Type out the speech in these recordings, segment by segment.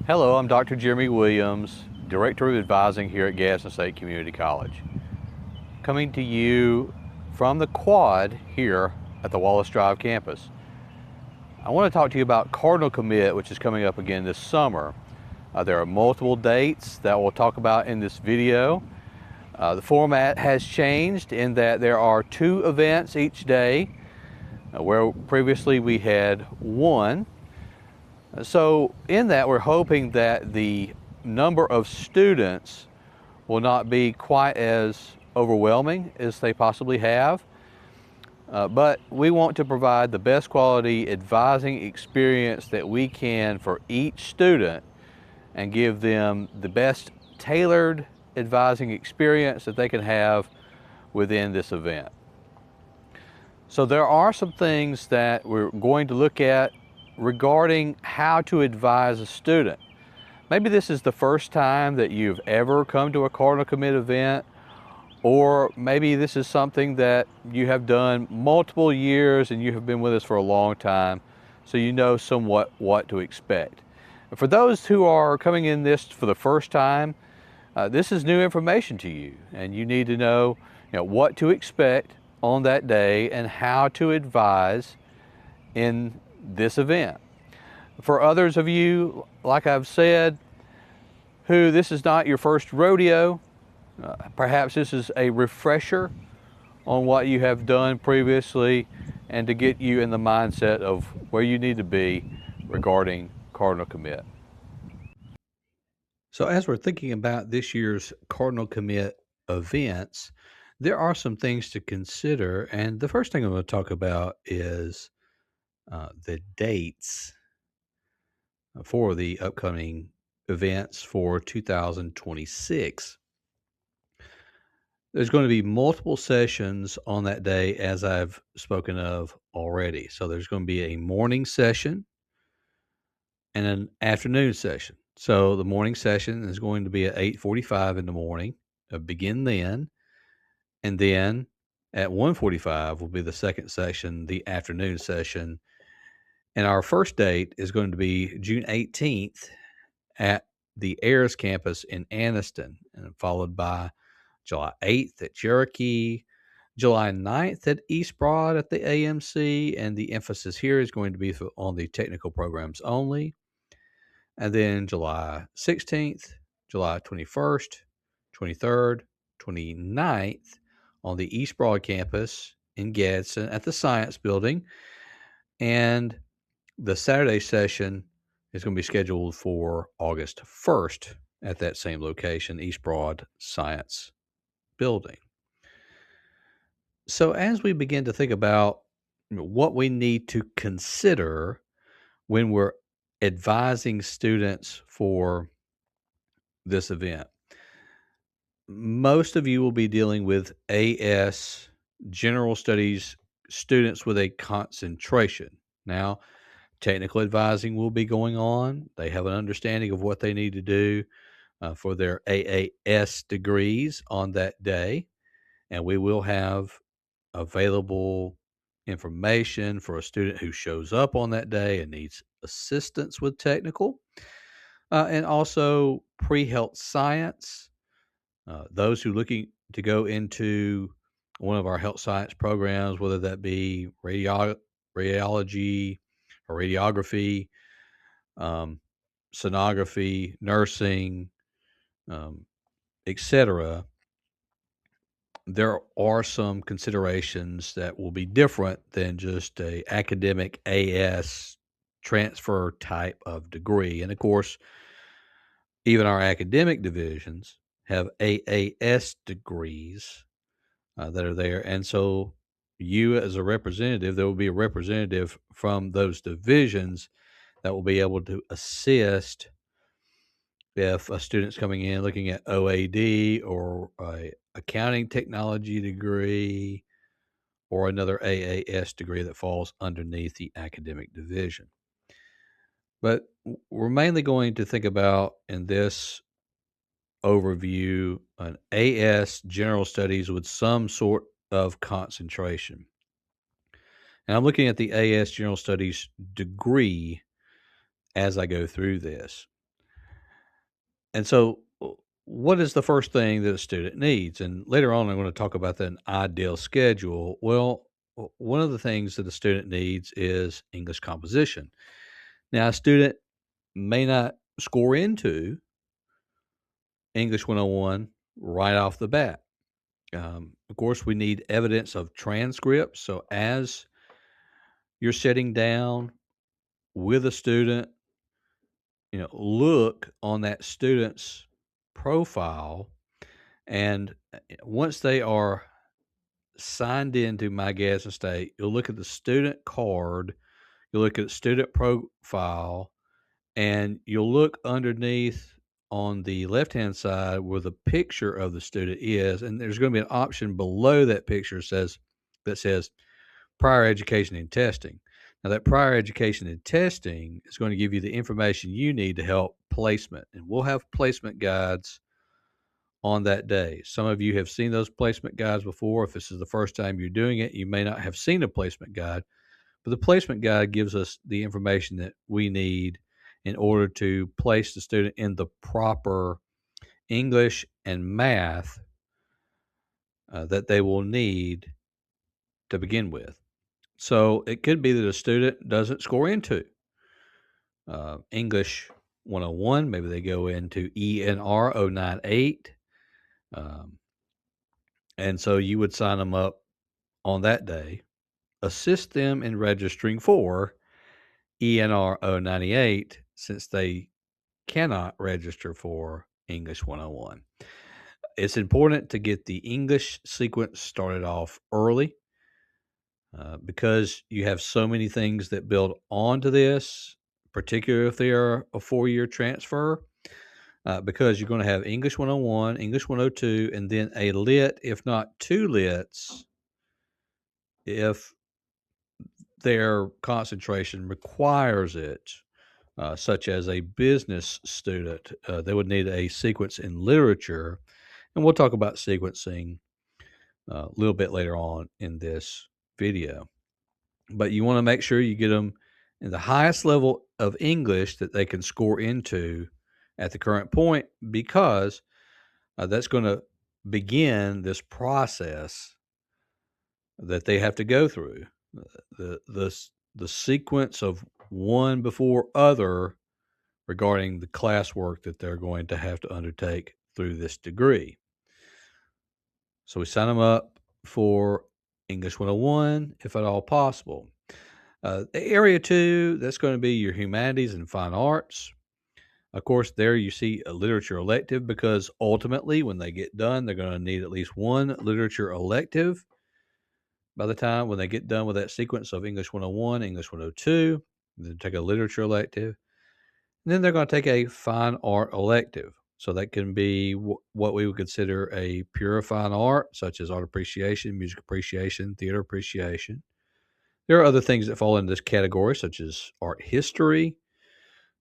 Hello, I'm Dr. Jeremy Williams, Director of Advising here at Gadsden State Community College. Coming to you from the quad here at the Wallace Drive campus. I want to talk to you about Cardinal Commit, which is coming up again this summer. There are multiple dates that we'll talk about in this video. The format has changed in that there are 2 events each day, where previously we had 1. So in that, we're hoping that the number of students will not be quite as overwhelming as they possibly have. But we want to provide the best quality advising experience that we can for each student and give them the best tailored advising experience that they can have within this event. So there are some things that we're going to look at regarding how to advise a student. Maybe this is the first time that you've ever come to a Cardinal Commit event, or maybe this is something that you have done multiple years and you have been with us for a long time, so you know somewhat what to expect. For those who are coming in this for the first time, this is new information to you, and you need to know, what to expect on that day and how to advise in this event. For others of you, like I've said, who this is not your first rodeo, perhaps this is a refresher on what you have done previously and to get you in the mindset of where you need to be regarding Cardinal Commit. So as we're thinking about this year's Cardinal Commit events, there are some things to consider, and the first thing I'm going to talk about is the dates for the upcoming events for 2026. There's going to be multiple sessions on that day, as I've spoken of already. So there's going to be a morning session and an afternoon session. So the morning session is going to be at 8:45 in the morning, begin then, and then at 1:45 will be the second session, the afternoon session. And our first date is going to be June 18th at the Ayers campus in Anniston, and followed by July 8th at Cherokee, July 9th at East Broad at the AMC, and the emphasis here is going to be on the technical programs only. And then July 16th, July 21st, 23rd, 29th on the East Broad campus in Gadsden at the Science Building. And the Saturday session is going to be scheduled for August 1st at that same location, East Broad Science Building. So as we begin to think about what we need to consider when we're advising students for this event, most of you will be dealing with AS General Studies students with a concentration. Now, technical advising will be going on. They have an understanding of what they need to do for their AAS degrees on that day, and we will have available information for a student who shows up on that day and needs assistance with technical, and also pre-health science. Those who are looking to go into one of our health science programs, whether that be radiology or radiography, sonography, nursing, etc., there are some considerations that will be different than just a academic AS transfer type of degree. And of course, even our academic divisions have AAS degrees that are there. And so you as a representative, there will be a representative from those divisions that will be able to assist if a student's coming in looking at OAD or a accounting technology degree or another AAS degree that falls underneath the academic division. But we're mainly going to think about in this overview an AS General Studies with some sort of concentration. And I'm looking at the AS General Studies degree as I go through this. And so, what is the first thing that a student needs? And later on, I'm going to talk about an ideal schedule. Well, one of the things that a student needs is English composition. Now, a student may not score into English 101 right off the bat. Of course, we need evidence of transcripts. So, as you're sitting down with a student, look on that student's profile, and once they are signed into My Gadsden State, you'll look at the student card, you'll look at student profile, and you'll look underneath on the left-hand side where the picture of the student is, and there's going to be an option below that picture that says prior education and testing. Now, that prior education and testing is going to give you the information you need to help placement, and we'll have placement guides on that day. Some of you have seen those placement guides before. If this is the first time you're doing it, you may not have seen a placement guide, but the placement guide gives us the information that we need in order to place the student in the proper English and math that they will need to begin with. So it could be that a student doesn't score into English 101. Maybe they go into ENR 098. And so you would sign them up on that day, assist them in registering for ENR 098 since they cannot register for English 101. It's important to get the English sequence started off early because you have so many things that build onto this, particularly if they are a 4-year transfer, because you're going to have English 101, English 102, and then a lit, if not two lits, if their concentration requires it, such as a business student. They would need a sequence in literature, and we'll talk about sequencing a little bit later on in this video. But you want to make sure you get them in the highest level of English that they can score into at the current point, because that's going to begin this process that they have to go through. The sequence of one before other regarding the classwork that they're going to have to undertake through this degree. So we sign them up for English 101 if at all possible. Area 2, that's going to be your humanities and fine arts. Of course, there you see a literature elective, because ultimately when they get done, they're going to need at least one literature elective by the time when they get done with that sequence of English 101, English 102. Then take a literature elective. And then they're going to take a fine art elective. So that can be what we would consider a pure fine art, such as art appreciation, music appreciation, theater appreciation. There are other things that fall into this category, such as art history.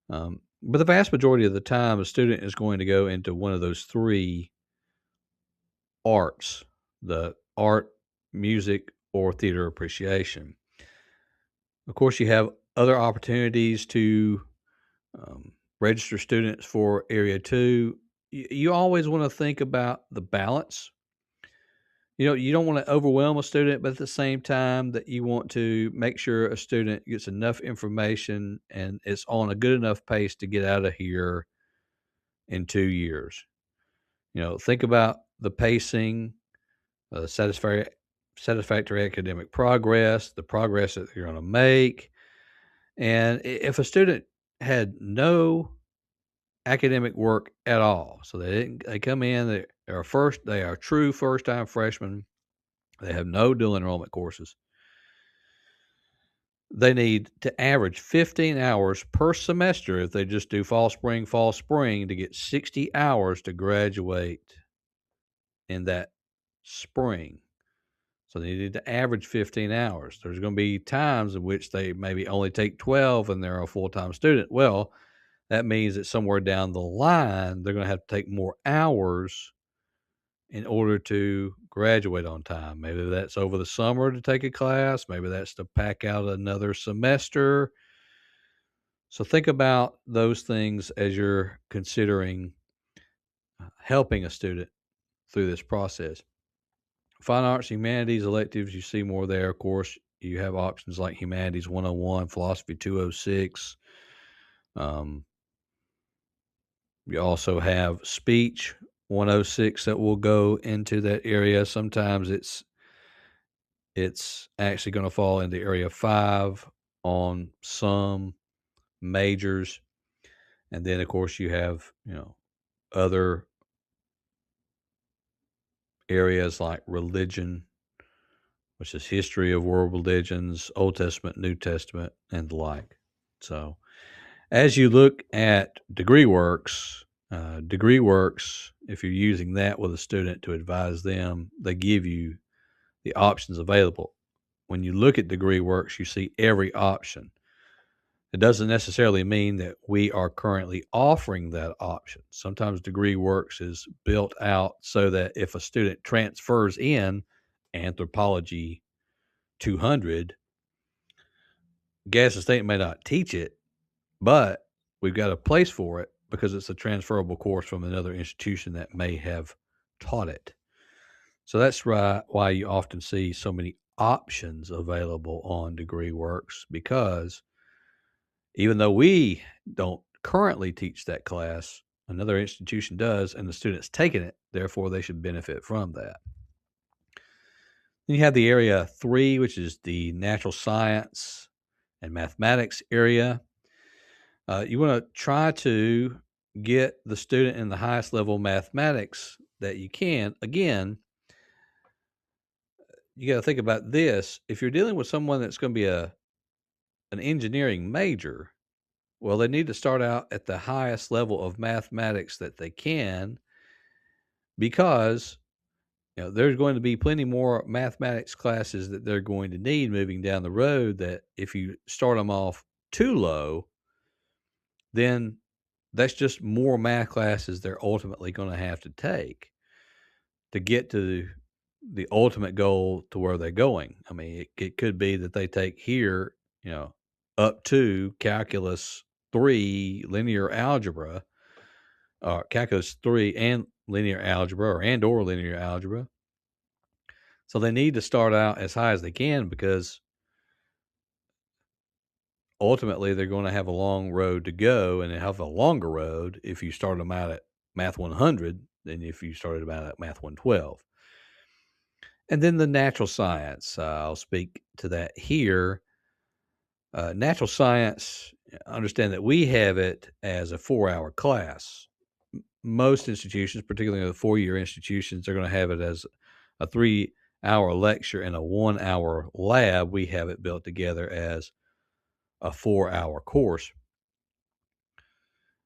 But the vast majority of the time, a student is going to go into one of those three arts: the art, music, or theater appreciation. Of course, you have other opportunities to register students for Area 2. You always want to think about the balance. You don't want to overwhelm a student, but at the same time that you want to make sure a student gets enough information and it's on a good enough pace to get out of here in 2 years. Think about the pacing, satisfactory academic progress, the progress that you're going to make. And if a student had no academic work at all, so they come in, they are true first-time freshmen, they have no dual enrollment courses, they need to average 15 hours per semester if they just do fall, spring, to get 60 hours to graduate in that spring. So they need to average 15 hours. There's going to be times in which they maybe only take 12 and they're a full-time student. Well, that means that somewhere down the line, they're going to have to take more hours in order to graduate on time. Maybe that's over the summer to take a class. Maybe that's to pack out another semester. So think about those things as you're considering helping a student through this process. Fine arts, humanities electives, you see more there. Of course, you have options like Humanities 101, Philosophy 206. Um, you also have Speech 106 that will go into that area. Sometimes it's actually going to fall into area 5 on some majors. And then of course you have, other areas like religion, which is history of world religions, Old Testament, New Testament, and the like. So as you look at degree works, if you're using that with a student to advise them, they give you the options available. When you look at degree works, you see every option. It doesn't necessarily mean that we are currently offering that option. Sometimes degree works is built out so that if a student transfers in anthropology 200, Gaston State may not teach it, but we've got a place for it because it's a transferable course from another institution that may have taught it. So that's why you often see so many options available on degree works, because even though we don't currently teach that class, another institution does, and the student's taking it. Therefore, they should benefit from that. Then you have the area 3, which is the natural science and mathematics area. You want to try to get the student in the highest level mathematics that you can. Again, you got to think about this. If you're dealing with someone that's going to be an engineering major, well, they need to start out at the highest level of mathematics that they can, because there's going to be plenty more mathematics classes that they're going to need moving down the road, that if you start them off too low, then that's just more math classes they're ultimately going to have to take to get to the ultimate goal to where they're going. I mean, it could be that they take here, up to calculus 3, linear algebra, or calculus 3 and linear algebra, or linear algebra. So they need to start out as high as they can, because ultimately they're going to have a long road to go, and they have a longer road if you start them out at math 100 than if you started them out at math 112. And then the natural science, I'll speak to that here. Natural science, understand that we have it as a 4-hour class. Most institutions, particularly the 4-year institutions, are going to have it as a 3-hour lecture and a 1-hour lab. We have it built together as a 4-hour course.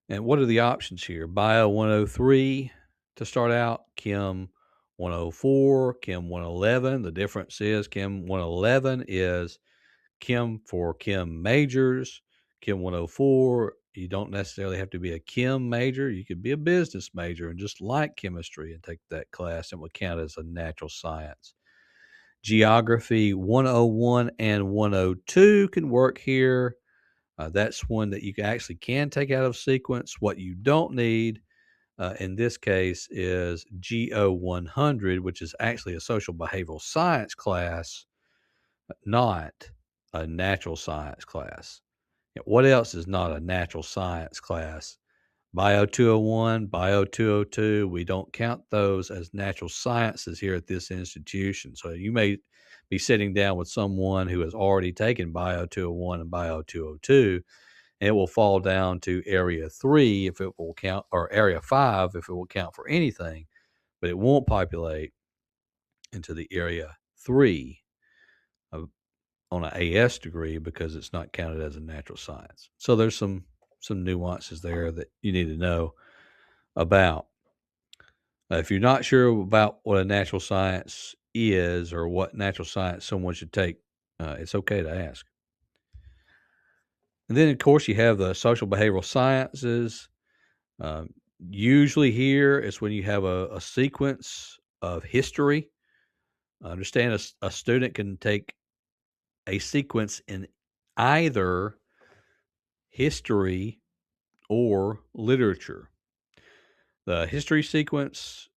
And what are the options here? Bio 103 to start out, Chem 104, Chem 111. The difference is Chem 111 is Chem for Chem majors. Chem 104, you don't necessarily have to be a Chem major. You could be a business major and just like chemistry and take that class, and will count as a natural science. Geography 101 and 102 can work here. That's one that you actually can take out of sequence. What you don't need in this case is GO 100, which is actually a social behavioral science class, not a natural science class. What else is not a natural science class? Bio 201, Bio 202, we don't count those as natural sciences here at this institution. So you may be sitting down with someone who has already taken Bio 201 and Bio 202, and it will fall down to area 3 if it will count, or area 5 if it will count for anything, but it won't populate into the area 3 of, on an AS degree, because it's not counted as a natural science. So there's some nuances there that you need to know about. If you're not sure about what a natural science is, or what natural science someone should take, it's okay to ask. And then, of course, you have the social behavioral sciences. Usually here is when you have a sequence of history. Understand a student can take a sequence in either history or literature. The history sequence,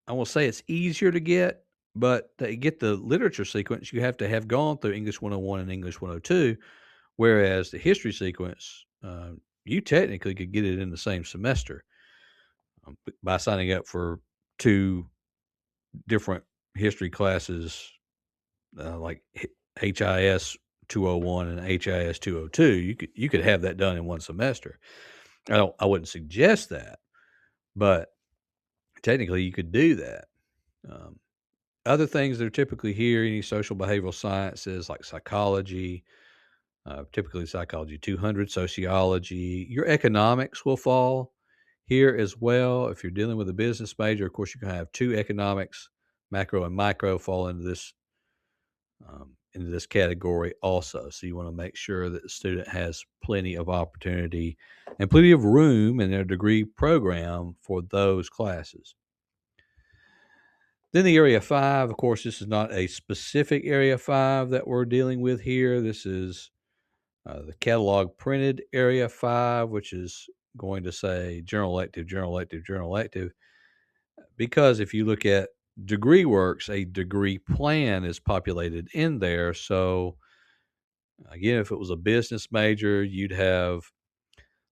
I will say it's easier to get, but to get the literature sequence, you have to have gone through English 101 and English 102, whereas the history sequence, you technically could get it in the same semester by signing up for two different history classes, like HIS 201 and HIS 202. You could have that done in one semester. I wouldn't suggest that, but technically you could do that. Um, Other things that are typically here, any social behavioral sciences like psychology, typically psychology 200, sociology, your economics will fall here as well. If you're dealing with a business major, of course, you're going to have two economics, macro and micro, fall into this category also. So you want to make sure that the student has plenty of opportunity and plenty of room in their degree program for those classes. Then the Area 5, of course, this is not a specific Area 5 that we're dealing with here. This is the catalog printed Area 5, which is going to say general elective, general elective, general elective. Because if you look at degree works, a degree plan is populated in there. So again, if it was a business major, you'd have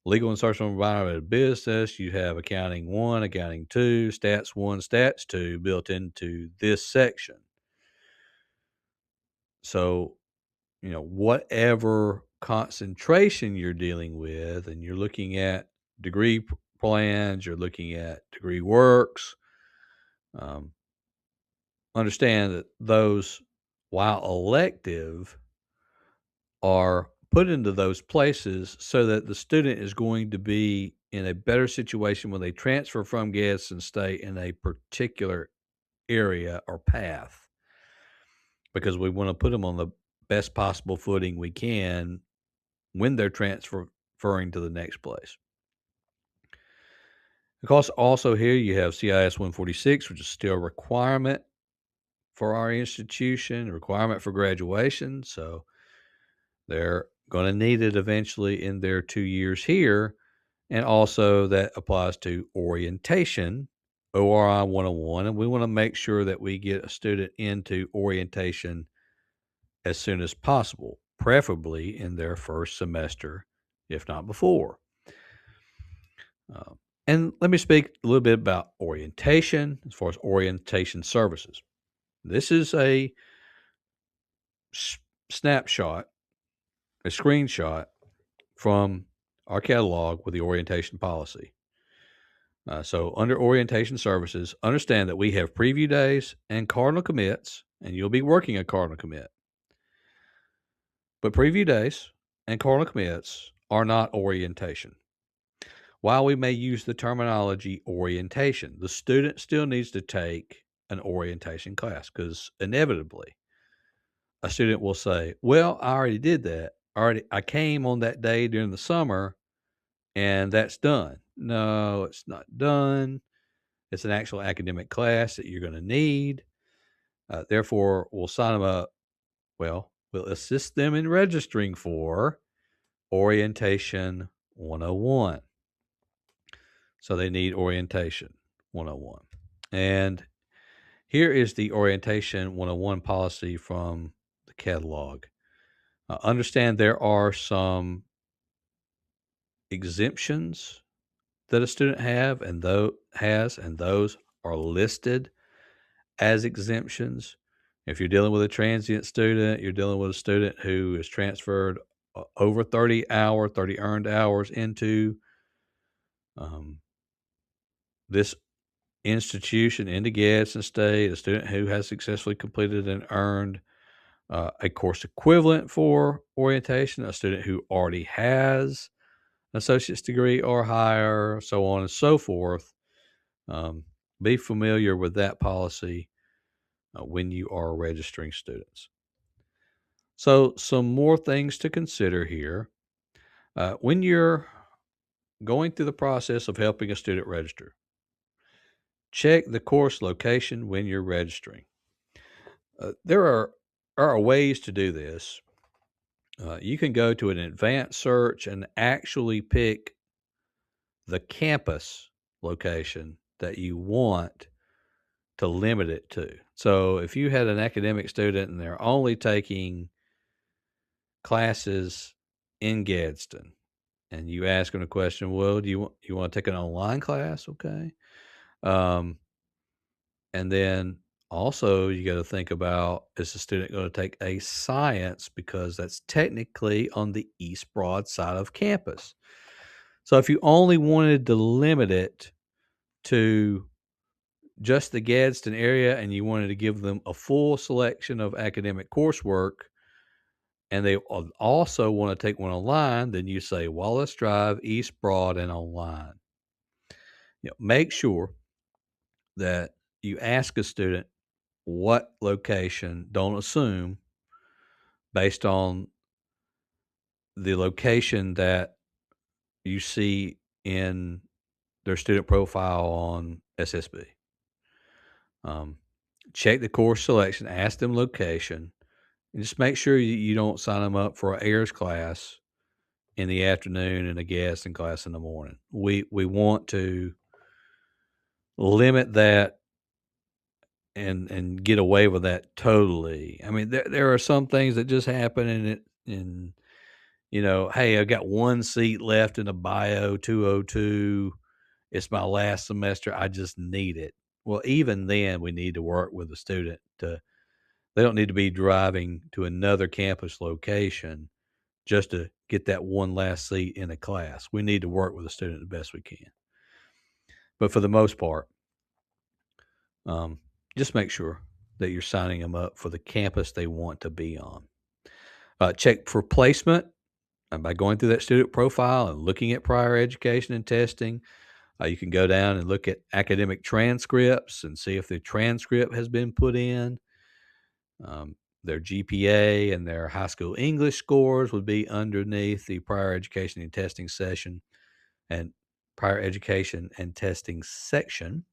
legal and social environment business, you'd have accounting 1, accounting 2, stats 1, stats 2 built into this section. So, whatever concentration you're dealing with, and you're looking at degree plans, you're looking at degree works, um, understand that those, while elective, are put into those places so that the student is going to be in a better situation when they transfer from Gadsden State in a particular area or path, because we want to put them on the best possible footing we can when they're transferring to the next place. Of course, also here you have CIS 146, which is still a requirement for our institution, a requirement for graduation. So they're going to need it eventually in their 2 years here. And also that applies to orientation, ORI 101. And we want to make sure that we get a student into orientation as soon as possible, preferably in their first semester, if not before. And let me speak a little bit about orientation as far as orientation services. This is a snapshot, a screenshot from our catalog with the orientation policy. So under orientation services, understand that we have preview days and cardinal commits, and you'll be working a cardinal commit. But preview days and cardinal commits are not orientation. While we may use the terminology orientation, the student still needs to take an orientation class, because inevitably a student will say, well, I already did that. I came on that day during the summer and that's done. No, it's not done. It's an actual academic class that you're going to need. Therefore, we'll sign them up. Well, we'll assist them in registering for Orientation 101. So they need Orientation 101. And here is the Orientation 101 policy from the catalog. Understand there are some exemptions that a student and those are listed as exemptions. If you're dealing with a transient student, you're dealing with a student who is transferred over 30 earned hours into this institution, into Gadsden State, a student who has successfully completed and earned a course equivalent for orientation, a student who already has an associate's degree or higher, so on and so forth. Be familiar with that policy when you are registering students. So some more things to consider here. When you're going through the process of helping a student register, check the course location when you're registering. There are ways to do this. You can go to an advanced search and actually pick the campus location that you want to limit it to. So if you had an academic student and they're only taking classes in Gadsden, and you ask them a question, well, do you want to take an online class? Okay. Um, and then also you got to think about, is the student going to take a science, because that's technically on the East Broad side of campus. So if you only wanted to limit it to just the Gadsden area and you wanted to give them a full selection of academic coursework, and they also want to take one online, then you say Wallace Drive, East Broad, and online. Make sure that you ask a student what location. Don't assume based on the location that you see in their student profile on SSB. Check the course selection, ask them location, and just make sure you don't sign them up for an Ayers class in the afternoon and a Gaston class in the morning. We want to limit that and get away with that totally. I mean, there are some things that just happen and hey, I've got one seat left in the bio 202. It's my last semester. I just need it. Well, even then, we need to work with the student they don't need to be driving to another campus location just to get that one last seat in a class. We need to work with the student the best we can. But for the most part, just make sure that you're signing them up for the campus they want to be on. Check for placement by going through that student profile and looking at prior education and testing. You can go down and look at academic transcripts and see if the transcript has been put in. Their GPA and their high school English scores would be underneath the prior education and testing session and prior education and testing section.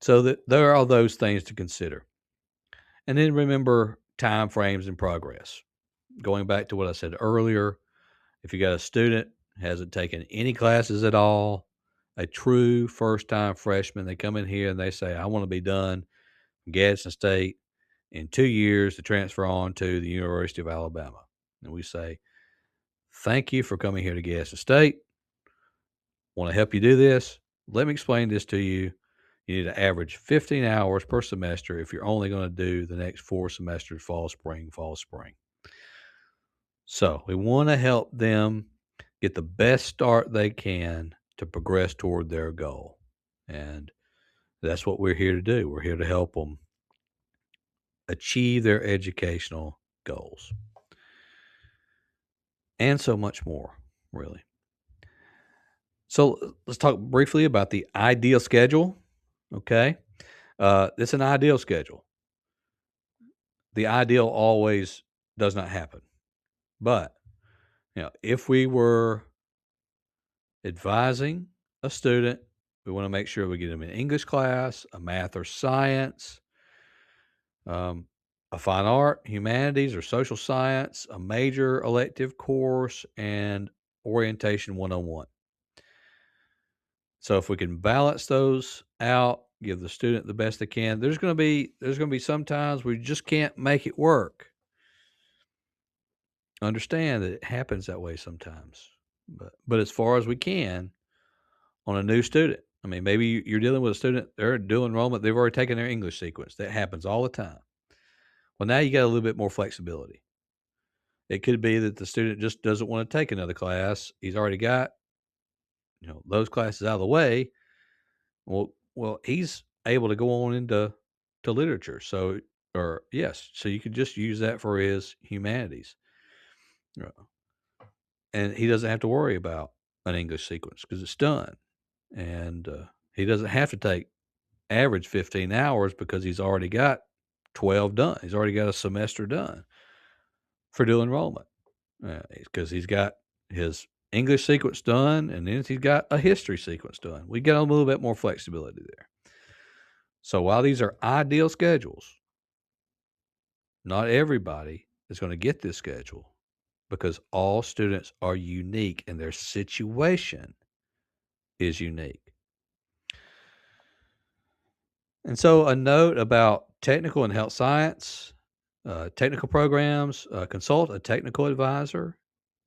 So that there are all those things to consider. And then remember time frames and progress. Going back to what I said earlier, if you got a student hasn't taken any classes at all, a true first-time freshman, they come in here and they say, I want to be done Gadsden State in 2 years to transfer on to the University of Alabama. And we say, thank you for coming here to Gadsden State. Want to help you do this? Let me explain this to you. You need to average 15 hours per semester if you're only going to do the next 4 semesters, fall, spring, fall, spring. So we want to help them get the best start they can to progress toward their goal. And that's what we're here to do. We're here to help them achieve their educational goals. And so much more, really. So let's talk briefly about the ideal schedule. Okay. It's an ideal schedule. The ideal always does not happen. But, if we were advising a student, we want to make sure we get them an English class, a math or science, a fine art, humanities, or social science, a major elective course, and orientation 101. So if we can balance those out, give the student the best they can, there's going to be some times we just can't make it work. Understand that it happens that way sometimes, but as far as we can on a new student, I mean, maybe you're dealing with a student, they're dual enrollment, they've already taken their English sequence. That happens all the time. Well, now you got a little bit more flexibility. It could be that the student just doesn't want to take another class. He's already got, those classes out of the way. Well, he's able to go on into literature. So, so you could just use that for his humanities. And he doesn't have to worry about an English sequence because it's done. And he doesn't have to take average 15 hours because he's already got 12 done. He's already got a semester done for dual enrollment because he's got his English sequence done and then he's got a history sequence done. We get a little bit more flexibility there. So while these are ideal schedules, not everybody is going to get this schedule because all students are unique and their situation is unique. And so, a note about technical and health science, technical programs, consult a technical advisor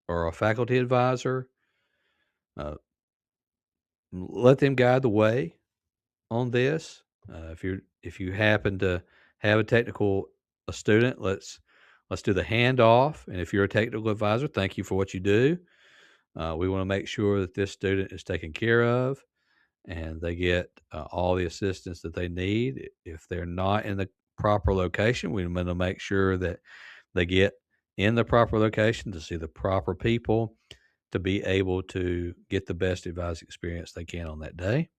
or a faculty advisor. Uh, let them guide the way on this. If you happen to have a student, let's do the handoff. And if you're a technical advisor, thank you for what you do. We want to make sure that this student is taken care of and they get all the assistance that they need. If they're not in the proper location, we want to make sure that they get in the proper location to see the proper people to be able to get the best advice experience they can on that day.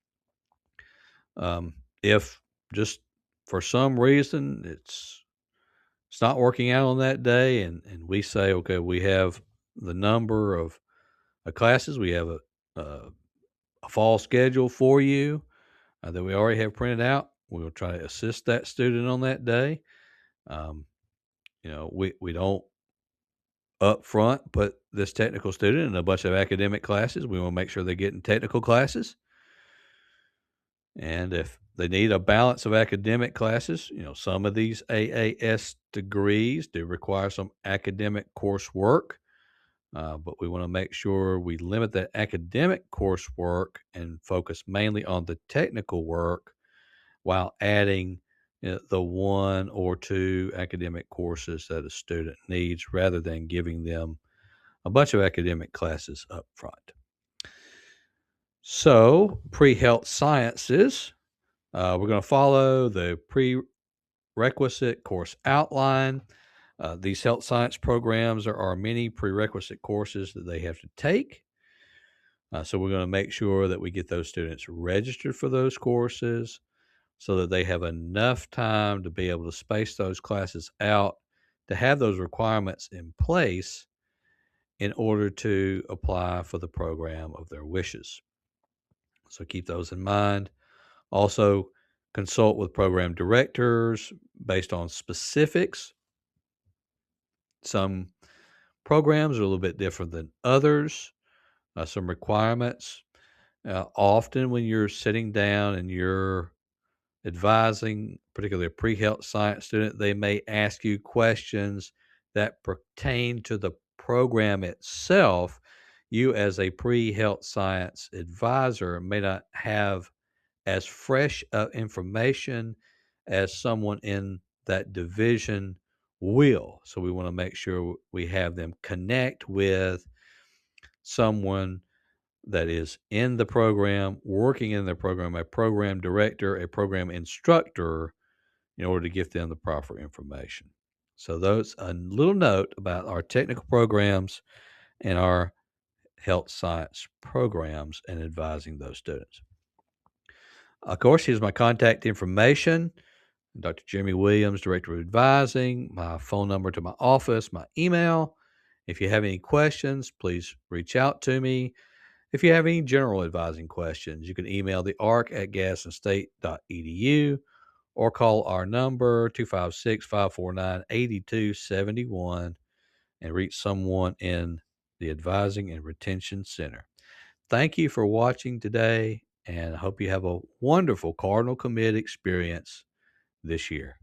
If just for some reason it's not working out on that day, and we say, okay, we have the number of classes, we have a fall schedule for you that we already have printed out. We'll try to assist that student on that day. Um, we don't up front put this technical student in a bunch of academic classes. We want to make sure they're getting technical classes. And if they need a balance of academic classes, some of these AAS degrees do require some academic coursework, but we want to make sure we limit that academic coursework and focus mainly on the technical work while adding the one or two academic courses that a student needs rather than giving them a bunch of academic classes up front. So, pre-health sciences, we're going to follow the prerequisite course outline. These health science programs, there are many prerequisite courses that they have to take. So we're going to make sure that we get those students registered for those courses so that they have enough time to be able to space those classes out to have those requirements in place in order to apply for the program of their wishes. So keep those in mind. Also, consult with program directors based on specifics. Some programs are a little bit different than others, some requirements. Often, when you're sitting down and you're advising, particularly a pre-health science student, they may ask you questions that pertain to the program itself. You, as a pre-health science advisor, may not have as fresh information as someone in that division will. So we want to make sure we have them connect with someone that is in the program, working in the program, a program director, a program instructor, in order to give them the proper information. So those a little note about our technical programs and our health science programs and advising those students. Of course, here's my contact information. Dr. Jeremy Williams, Director of Advising, my phone number to my office, my email. If you have any questions, please reach out to me. If you have any general advising questions, you can email the arc@gadsdenstate.edu or call our number 256-549-8271 and reach someone in the Advising and Retention Center. Thank you for watching today, and I hope you have a wonderful Cardinal Commit experience this year.